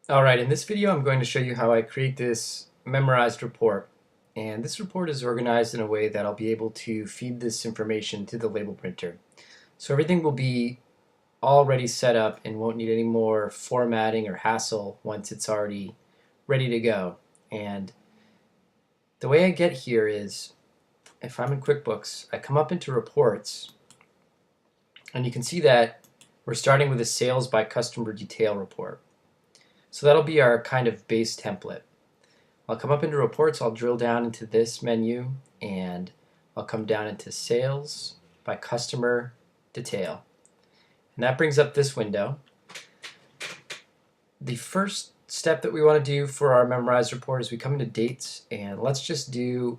Alright, in this video I'm going to show you how I create this memorized report. And this report is organized in a way that I'll be able to feed this information to the label printer. So everything will be already set up and won't need any more formatting or hassle once it's already ready to go. And the way I get here is, if I'm in QuickBooks, I come up into reports, and you can see that we're starting with a sales by customer detail report. So that'll be our kind of base template. I'll come up into reports, I'll drill down into this menu, and I'll come down into sales by customer detail. And that brings up this window. The first step that we want to do for our memorized report is we come into dates, and let's just do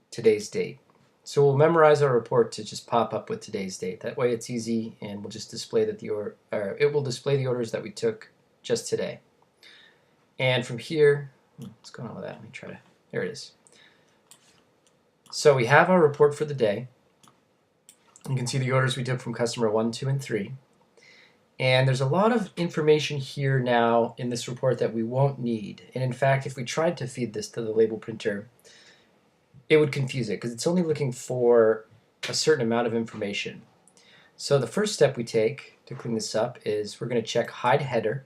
today's date. So we'll memorize our report to just pop up with today's date. That way it's easy, and we'll just display that it will display the orders that we took just today. And from here, what's going on with that? Let me try to, there it is. So we have our report for the day. You can see the orders we took from customer 1, 2, and 3. And there's a lot of information here now in this report that we won't need. And in fact, if we tried to feed this to the label printer, it would confuse it because it's only looking for a certain amount of information. So the first step we take to clean this up is we're going to check hide header.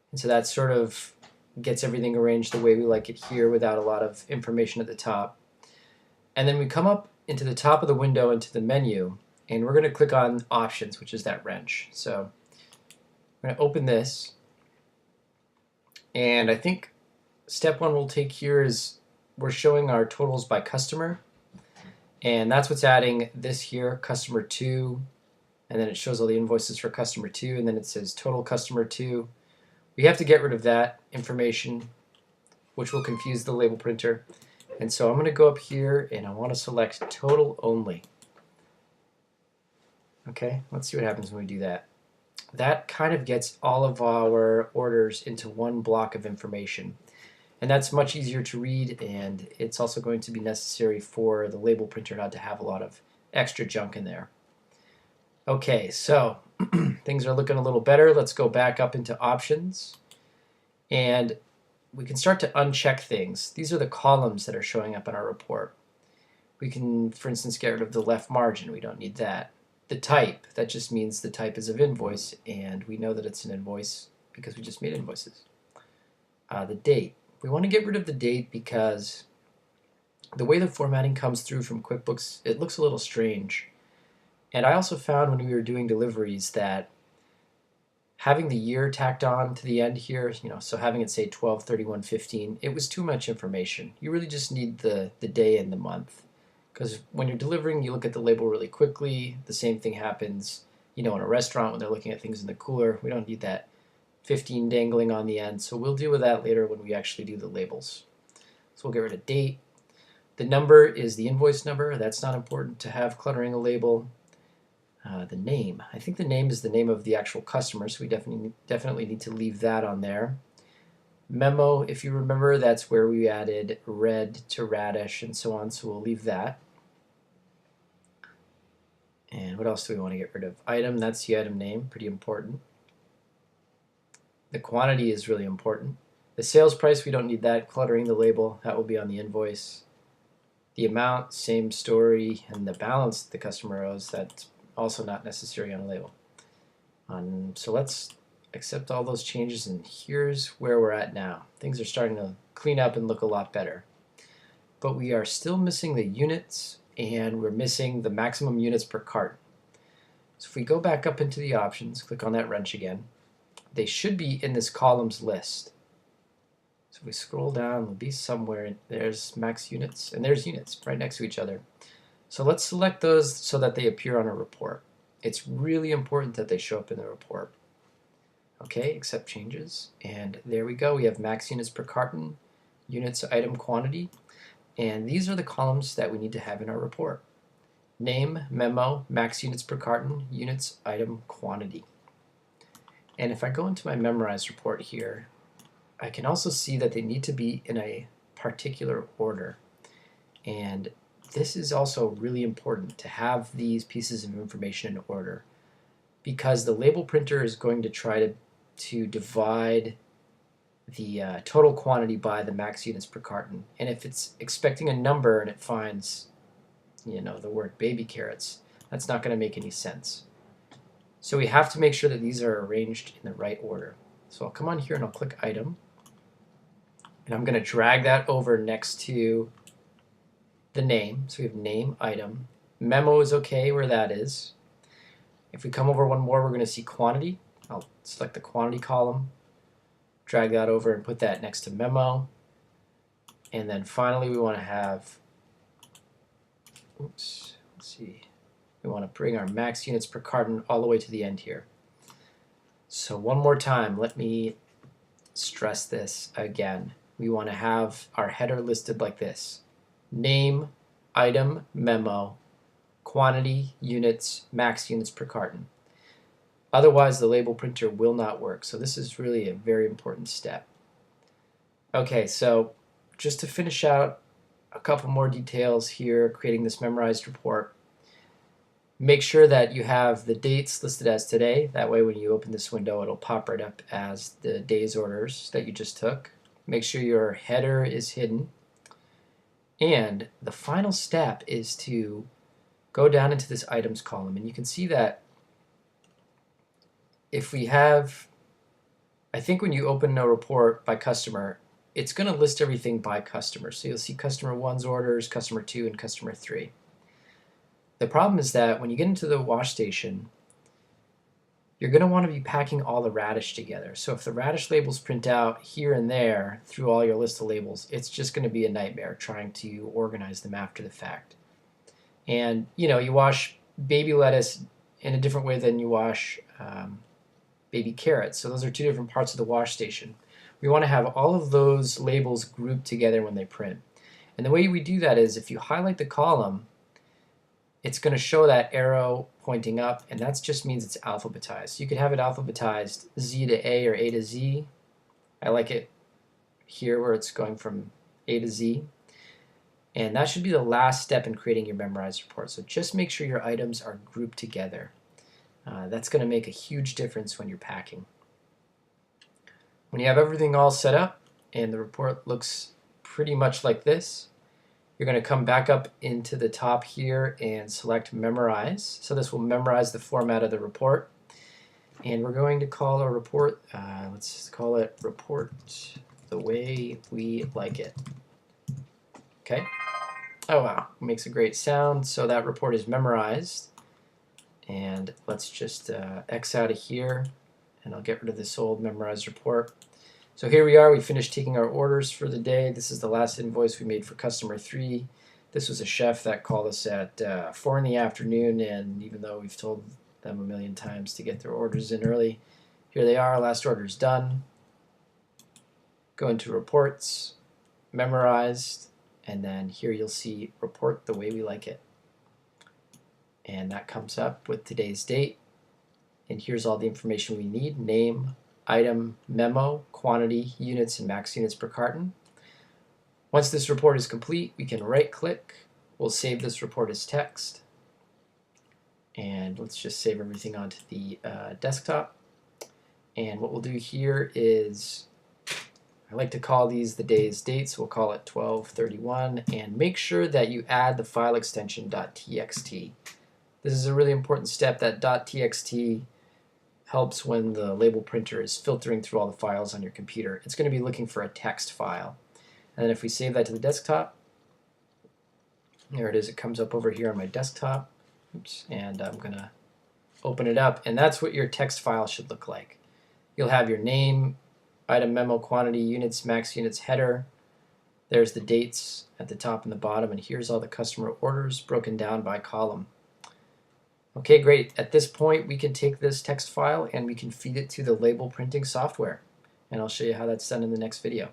And so that sort of gets everything arranged the way we like it here without a lot of information at the top. And then we come up into the top of the window into the menu, and we're going to click on options, which is that wrench. So I'm going to open this, and I think step one we'll take here is we're showing our totals by customer, and that's what's adding this here, customer 2, and then it shows all the invoices for customer 2, and then it says total customer 2. We have to get rid of that information, which will confuse the label printer. And so I'm going to go up here and I want to select total only. Okay, let's see what happens when we do that. That kind of gets all of our orders into one block of information. And that's much easier to read, and it's also going to be necessary for the label printer not to have a lot of extra junk in there. Okay, so things are looking a little better. Let's go back up into options, and we can start to uncheck things. These are the columns that are showing up in our report. We can, for instance, get rid of the left margin. We don't need that. The type, that just means the type is of invoice, and we know that it's an invoice because we just made invoices. The date. We want to get rid of the date because the way the formatting comes through from QuickBooks, it looks a little strange. And I also found when we were doing deliveries that having the year tacked on to the end here, so having it say 12/31/15, it was too much information. You really just need the day and the month. Because when you're delivering, you look at the label really quickly. The same thing happens, in a restaurant when they're looking at things in the cooler. We don't need that 15 dangling on the end, so we'll deal with that later when we actually do the labels. So we'll get rid of date. The number is the invoice number. That's not important to have cluttering a label. The name. I think the name is the name of the actual customer, so we definitely need to leave that on there. Memo, if you remember, that's where we added red to radish and so on, so we'll leave that. And what else do we want to get rid of? Item, that's the item name, pretty important. The quantity is really important. The sales price, we don't need that cluttering the label. That will be on the invoice. The amount, same story, and the balance the customer owes, that's also not necessary on a label. So let's accept all those changes, and here's where we're at now. Things are starting to clean up and look a lot better. But we are still missing the units, and we're missing the maximum units per cart. So if we go back up into the options, click on that wrench again, they should be in this columns list. So if we scroll down, they'll be somewhere. There's max units, and there's units right next to each other. So let's select those so that they appear on a report. It's really important that they show up in the report. Okay, accept changes, and there we go. We have max units per carton, units, item, quantity, and these are the columns that we need to have in our report. Name, memo, max units per carton, units, item, quantity. And if I go into my memorized report here, I can also see that they need to be in a particular order. And this is also really important to have these pieces of information in order, because the label printer is going to try to divide the total quantity by the max units per carton. And if it's expecting a number and it finds, the word baby carrots, that's not going to make any sense. So we have to make sure that these are arranged in the right order. So I'll come on here and I'll click item, and I'm going to drag that over next to the name. So we have name, item. Memo is okay where that is. If we come over one more, we're going to see quantity. I'll select the quantity column, drag that over and put that next to memo. And then finally we want to have, let's see, we want to bring our max units per carton all the way to the end here. So one more time, let me stress this again. We want to have our header listed like this: name, item, memo, quantity, units, max units per carton. Otherwise, the label printer will not work. So this is really a very important step. Okay, so just to finish out a couple more details here, creating this memorized report, make sure that you have the dates listed as today. That way when you open this window, it'll pop right up as the day's orders that you just took. Make sure your header is hidden. And the final step is to go down into this items column, and you can see that if we have, I think when you open a report by customer, it's going to list everything by customer. So you'll see customer 1's orders, customer 2, and customer 3. The problem is that when you get into the wash station, you're going to want to be packing all the radish together. So if the radish labels print out here and there through all your list of labels, it's just going to be a nightmare trying to organize them after the fact. And you wash baby lettuce in a different way than you wash baby carrots. So those are two different parts of the wash station. We want to have all of those labels grouped together when they print. And the way we do that is if you highlight the column, it's going to show that arrow pointing up, and that just means it's alphabetized. You could have it alphabetized Z to A or A to Z. I like it here where it's going from A to Z. And that should be the last step in creating your memorized report. So just make sure your items are grouped together. That's going to make a huge difference when you're packing. When you have everything all set up and the report looks pretty much like this, you're going to come back up into the top here and select Memorize. So this will memorize the format of the report. And we're going to call our report, let's call it Report the Way We Like It. Okay. Oh wow, it makes a great sound. So that report is memorized. And let's just X out of here, and I'll get rid of this old memorized report. So here we are, we finished taking our orders for the day. This is the last invoice we made for customer 3. This was a chef that called us at 4 in the afternoon, and even though we've told them a million times to get their orders in early, here they are, last order's done. Go into reports, memorized, and then here you'll see Report the Way We Like It. And that comes up with today's date. And here's all the information we need: name, item, memo, quantity, units, and max units per carton. Once this report is complete, we can right-click. We'll save this report as text. And let's just save everything onto the desktop. And what we'll do here is, I like to call these the day's dates. We'll call it 12/31, and make sure that you add the file extension .txt. This is a really important step. That .txt helps when the label printer is filtering through all the files on your computer. It's going to be looking for a text file. And then if we save that to the desktop, there it is. It comes up over here on my desktop. Oops, and I'm going to open it up, and that's what your text file should look like. You'll have your name, item, memo, quantity, units, max units, header. There's the dates at the top and the bottom, and here's all the customer orders broken down by column. Okay, great. At this point, we can take this text file and we can feed it to the label printing software. And I'll show you how that's done in the next video.